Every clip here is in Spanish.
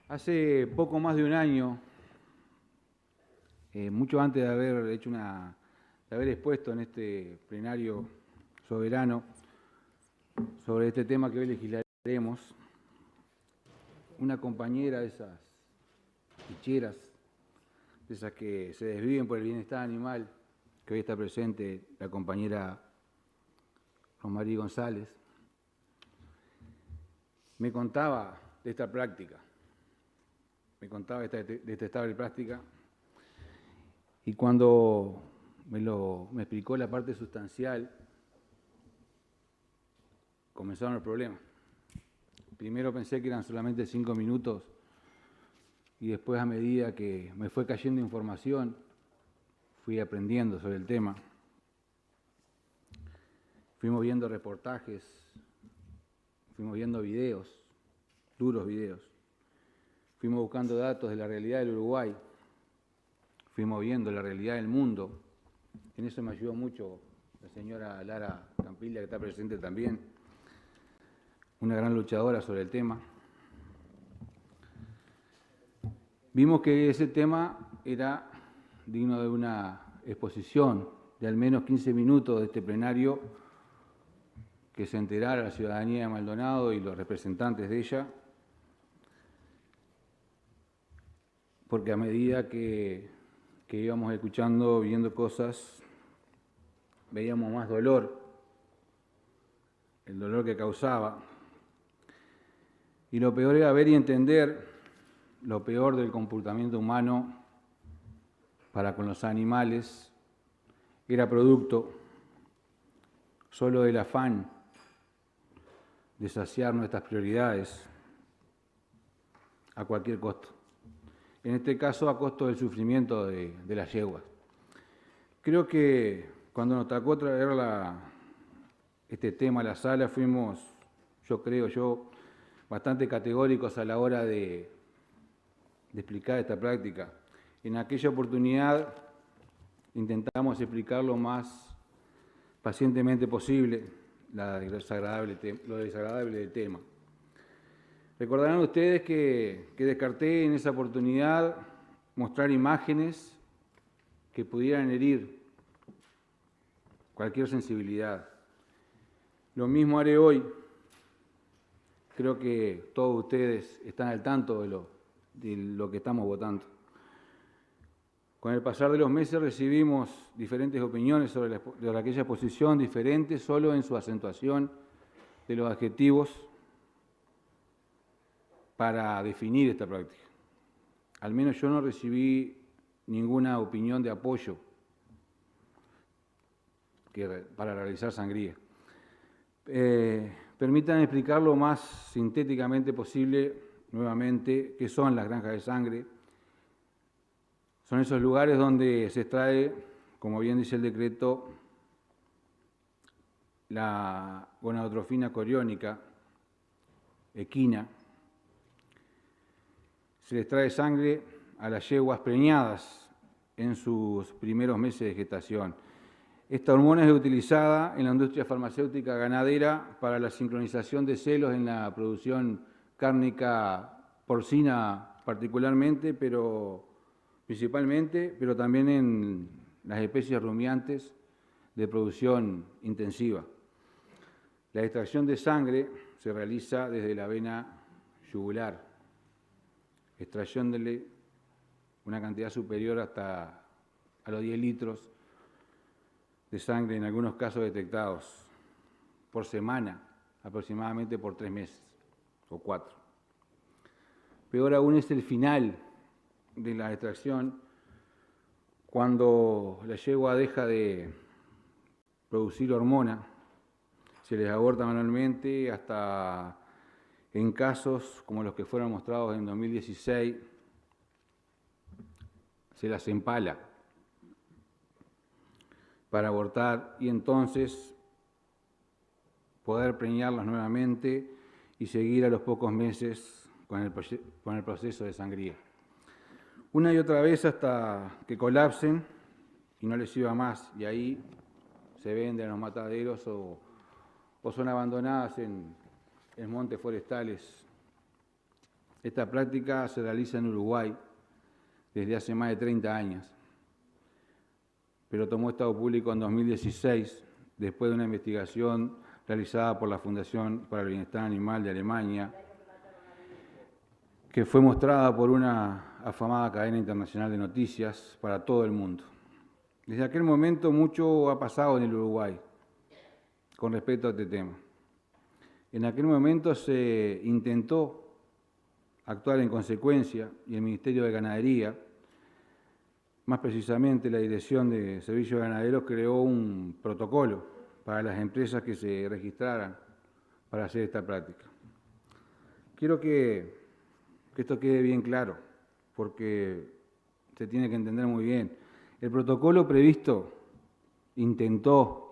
Hace poco más de un año, mucho antes de haber de haber expuesto en este plenario soberano sobre este tema que hoy legislaremos, una compañera de esas ficheras, de esas que se desviven por el bienestar animal, que hoy está presente la compañera Rosmarie González, me contaba de esta práctica, me contaba de esta estable práctica, y cuando me explicó la parte sustancial, comenzaron los problemas. Primero pensé que eran solamente 5 minutos y después, a medida que me fue cayendo información, fui aprendiendo sobre el tema. Fuimos viendo reportajes, fuimos viendo videos, duros videos. Fuimos buscando datos de la realidad del Uruguay. Fuimos viendo la realidad del mundo. En eso me ayudó mucho la señora Lara Campilla, que está presente también, una gran luchadora sobre el tema. Vimos que ese tema era digno de una exposición de al menos 15 minutos de este plenario, que se enterara la ciudadanía de Maldonado y los representantes de ella, porque a medida que íbamos escuchando, viendo cosas, veíamos más dolor, el dolor que causaba. Y lo peor era ver y entender lo peor del comportamiento humano para con los animales. Era producto solo del afán de saciar nuestras prioridades a cualquier costo. En este caso, a costo del sufrimiento de las yeguas. Creo que cuando nos tocó traer este tema a la sala, fuimos, yo, bastante categóricos a la hora de explicar esta práctica. En aquella oportunidad intentamos explicar lo más pacientemente posible lo desagradable del tema. Recordarán ustedes que descarté en esa oportunidad mostrar imágenes que pudieran herir cualquier sensibilidad. Lo mismo haré hoy. Creo que todos ustedes están al tanto de lo que estamos votando. Con el pasar de los meses recibimos diferentes opiniones sobre aquella posición, diferentes solo en su acentuación de los adjetivos para definir esta práctica. Al menos yo no recibí ninguna opinión de apoyo para realizar sangría. Permítanme explicar lo más sintéticamente posible nuevamente qué son las granjas de sangre. Son esos lugares donde se extrae, como bien dice el decreto, la gonadotrofina coriónica equina. Se les trae sangre a las yeguas preñadas en sus primeros meses de gestación. Esta hormona es utilizada en la industria farmacéutica ganadera para la sincronización de celos en la producción cárnica porcina principalmente, pero también en las especies rumiantes de producción intensiva. La extracción de sangre se realiza desde la vena yugular, extrayéndole una cantidad superior hasta a los 10 litros de sangre, en algunos casos detectados, por semana, aproximadamente por 3 meses o 4. Peor aún es el final de la extracción, cuando la yegua deja de producir hormona, se les aborta manualmente hasta en casos como los que fueron mostrados en 2016, se las empala para abortar y entonces poder preñarlas nuevamente y seguir a los pocos meses con el proceso de sangría. Una y otra vez hasta que colapsen y no les sirva más, y ahí se venden a los mataderos o son abandonadas en montes forestales Esta práctica se realiza en Uruguay desde hace más de 30 años, pero tomó estado público en 2016, después de una investigación realizada por la Fundación para el Bienestar Animal de Alemania, que fue mostrada por una afamada cadena internacional de noticias para todo el mundo. Desde aquel momento mucho ha pasado en el Uruguay con respecto a este tema. En aquel momento se intentó actuar en consecuencia y el Ministerio de Ganadería, más precisamente la Dirección de Servicios Ganaderos, creó un protocolo para las empresas que se registraran para hacer esta práctica. Quiero que esto quede bien claro, porque se tiene que entender muy bien. El protocolo previsto intentó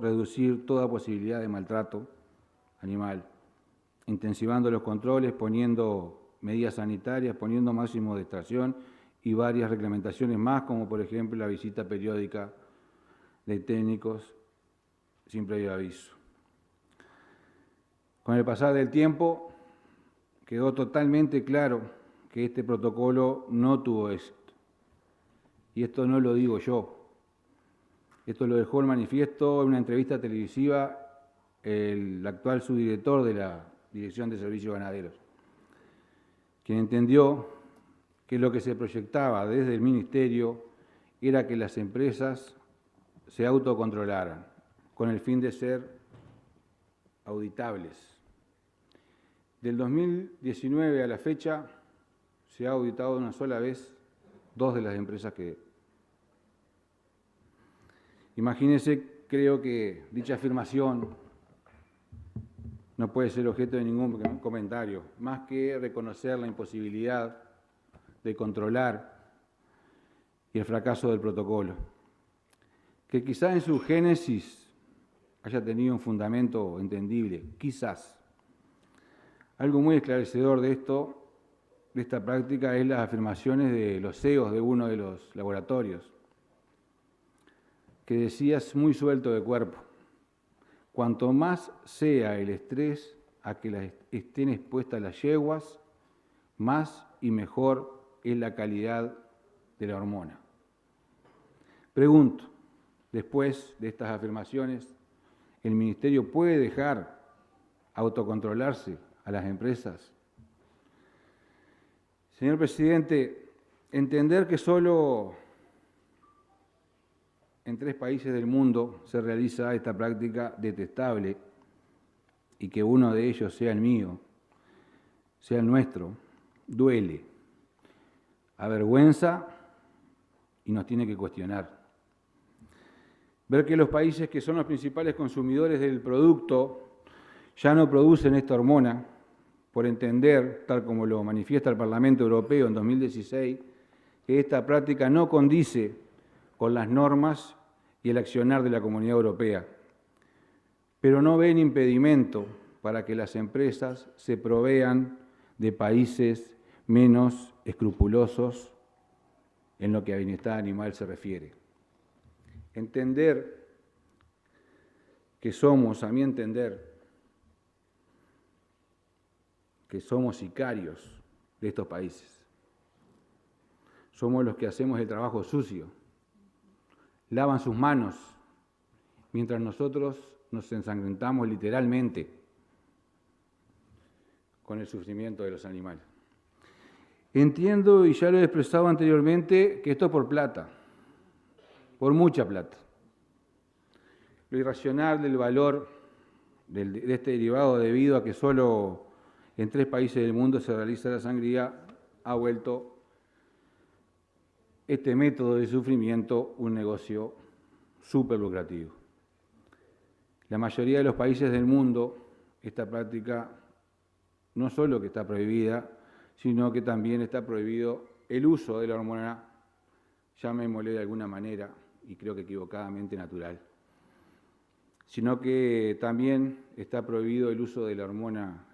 reducir toda posibilidad de maltrato animal, intensivando los controles, poniendo medidas sanitarias, poniendo máximo de extracción y varias reglamentaciones más, como por ejemplo la visita periódica de técnicos sin previo aviso. Con el pasar del tiempo quedó totalmente claro que este protocolo no tuvo éxito. Y esto no lo digo yo. Esto lo dejó en manifiesto en una entrevista televisiva el actual subdirector de la Dirección de Servicios Ganaderos, quien entendió que lo que se proyectaba desde el Ministerio era que las empresas se autocontrolaran con el fin de ser auditables. Del 2019 a la fecha se ha auditado una sola vez 2 de las empresas que... Imagínense, creo que dicha afirmación no puede ser objeto de ningún comentario, más que reconocer la imposibilidad de controlar y el fracaso del protocolo, que quizá en su génesis haya tenido un fundamento entendible, quizás. Algo muy esclarecedor de esta práctica, es las afirmaciones de los CEOs de uno de los laboratorios, que decía muy suelto de cuerpo: cuanto más sea el estrés a que estén expuestas las yeguas, más y mejor es la calidad de la hormona. Pregunto, después de estas afirmaciones, ¿el Ministerio puede dejar autocontrolarse a las empresas? Señor Presidente, entender que solo en 3 países del mundo se realiza esta práctica detestable y que uno de ellos sea el mío, sea el nuestro, duele, avergüenza y nos tiene que cuestionar. Ver que los países que son los principales consumidores del producto ya no producen esta hormona, por entender, tal como lo manifiesta el Parlamento Europeo en 2016, que esta práctica no condice con las normas y el accionar de la Comunidad Europea, pero no ven impedimento para que las empresas se provean de países menos escrupulosos en lo que a bienestar animal se refiere. Entender que somos, a mi entender, que somos sicarios de estos países. Somos los que hacemos el trabajo sucio, lavan sus manos, mientras nosotros nos ensangrentamos literalmente con el sufrimiento de los animales. Entiendo, y ya lo he expresado anteriormente, que esto es por plata, por mucha plata. Lo irracional del valor de este derivado, debido a que solo en 3 países del mundo se realiza la sangría, ha vuelto este método de sufrimiento un negocio súper lucrativo. La mayoría de los países del mundo, esta práctica no solo que está prohibida, sino que también está prohibido el uso de la hormona, llamémosle de alguna manera, y creo que equivocadamente natural, sino que también está prohibido el uso de la hormona,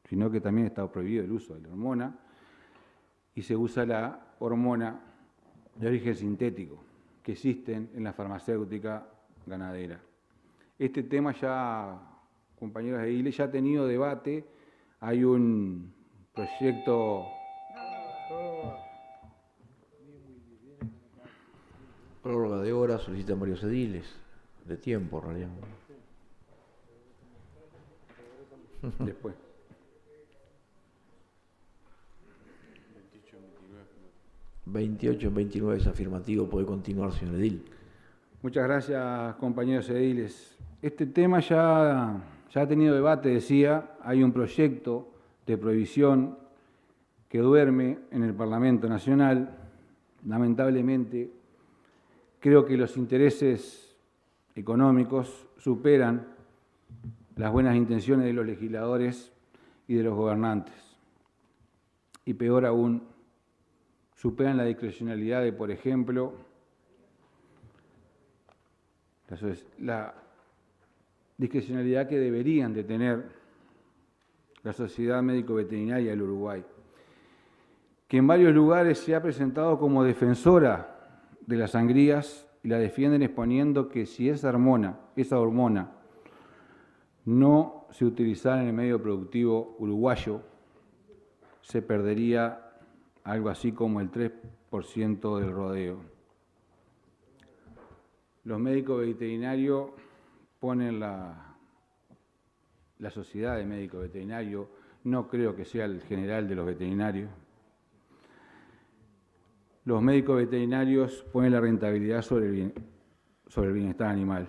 sino que también está prohibido el uso de la hormona y se usa la hormona de origen sintético que existen en la farmacéutica ganadera. Este tema ya, compañeros de ILE, ya ha tenido debate hay un proyecto... Prórroga de horas solicitan varios ediles, de tiempo en realidad. Después. 28 en 29 es afirmativo, puede continuar, señor edil. Muchas gracias, compañeros ediles. Este tema ya ha tenido debate, decía, hay un proyecto de prohibición que duerme en el Parlamento Nacional. Lamentablemente, creo que los intereses económicos superan las buenas intenciones de los legisladores y de los gobernantes. Y peor aún, superan la discrecionalidad de, por ejemplo, la discrecionalidad que deberían de tener la Sociedad Médico-Veterinaria del Uruguay, que en varios lugares se ha presentado como defensora de las sangrías y la defienden exponiendo que si esa hormona no se utilizara en el medio productivo uruguayo, se perdería algo así como el 3% del rodeo. Los médicos veterinarios ponen la sociedad de médicos veterinarios, no creo que sea el general de los veterinarios. Los médicos veterinarios ponen la rentabilidad sobre el bienestar animal.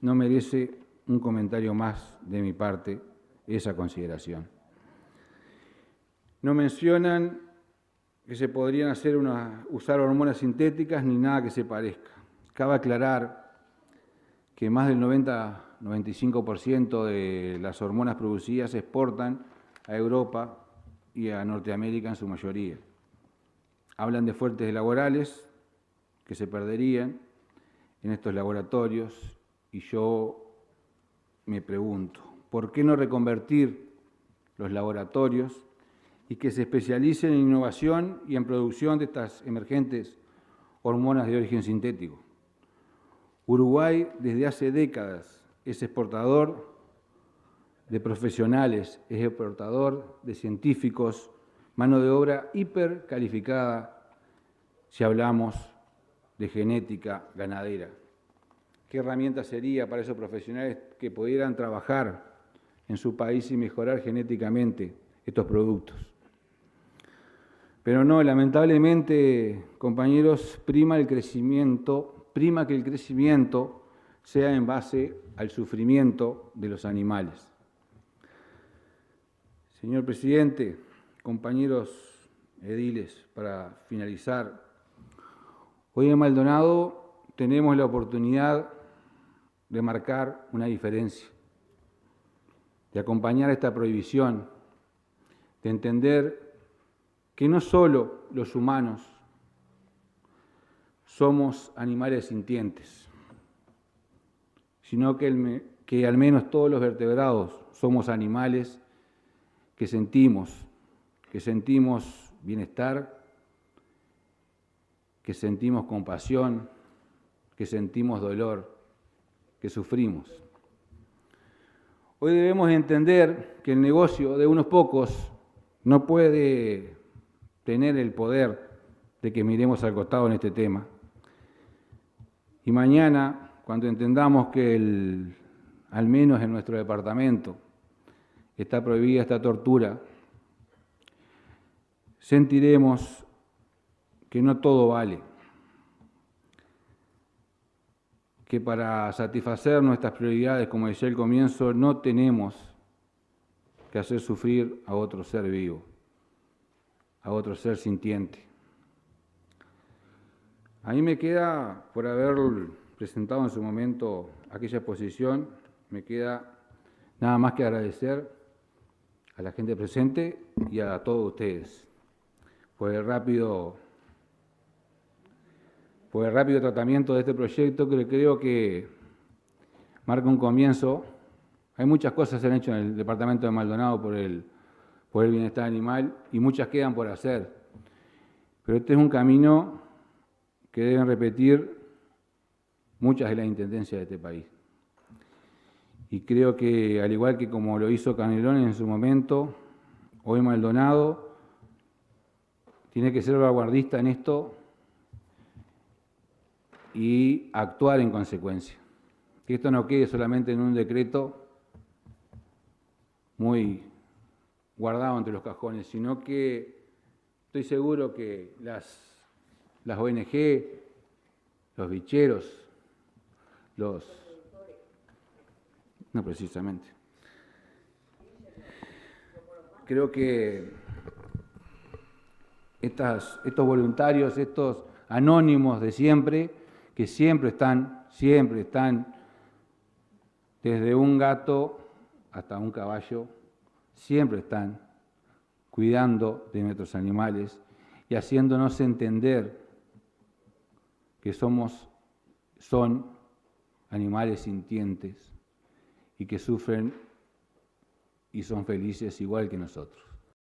No merece un comentario más de mi parte esa consideración. No mencionan que se podrían usar hormonas sintéticas ni nada que se parezca. Cabe aclarar que más del 90-95% de las hormonas producidas se exportan a Europa y a Norteamérica en su mayoría. Hablan de fuentes laborales que se perderían en estos laboratorios y yo me pregunto, ¿por qué no reconvertir los laboratorios y que se especialicen en innovación y en producción de estas emergentes hormonas de origen sintético? Uruguay desde hace décadas es exportador de profesionales, es exportador de científicos, mano de obra hipercalificada si hablamos de genética ganadera. ¿Qué herramienta sería para esos profesionales que pudieran trabajar en su país y mejorar genéticamente estos productos? Pero no, lamentablemente, compañeros, prima que el crecimiento sea en base al sufrimiento de los animales. Señor presidente, compañeros ediles, para finalizar, hoy en Maldonado tenemos la oportunidad de marcar una diferencia, de acompañar esta prohibición, de entender que no solo los humanos somos animales sintientes, sino que al menos todos los vertebrados somos animales que sentimos bienestar, que sentimos compasión, que sentimos dolor, que sufrimos. Hoy debemos entender que el negocio de unos pocos no puede tener el poder de que miremos al costado en este tema. Y mañana, cuando entendamos que al menos en nuestro departamento está prohibida esta tortura, sentiremos que no todo vale, que para satisfacer nuestras prioridades, como decía al comienzo, no tenemos que hacer sufrir a otro ser vivo, a otro ser sintiente. A mí me queda, por haber presentado en su momento aquella exposición, me queda nada más que agradecer a la gente presente y a todos ustedes por el rápido tratamiento de este proyecto, que creo que marca un comienzo. Hay muchas cosas que se han hecho en el departamento de Maldonado por el bienestar animal y muchas quedan por hacer. Pero este es un camino que deben repetir muchas de las intendencias de este país. Y creo que, al igual que como lo hizo Canelones en su momento, hoy Maldonado tiene que ser vanguardista en esto y actuar en consecuencia. Que esto no quede solamente en un decreto muy guardado entre los cajones, sino que estoy seguro que las ONG, los bicheros, no precisamente. Creo que estos voluntarios, estos anónimos de siempre, que siempre están, desde un gato hasta un caballo, siempre están cuidando de nuestros animales y haciéndonos entender que son animales sintientes y que sufren y son felices igual que nosotros.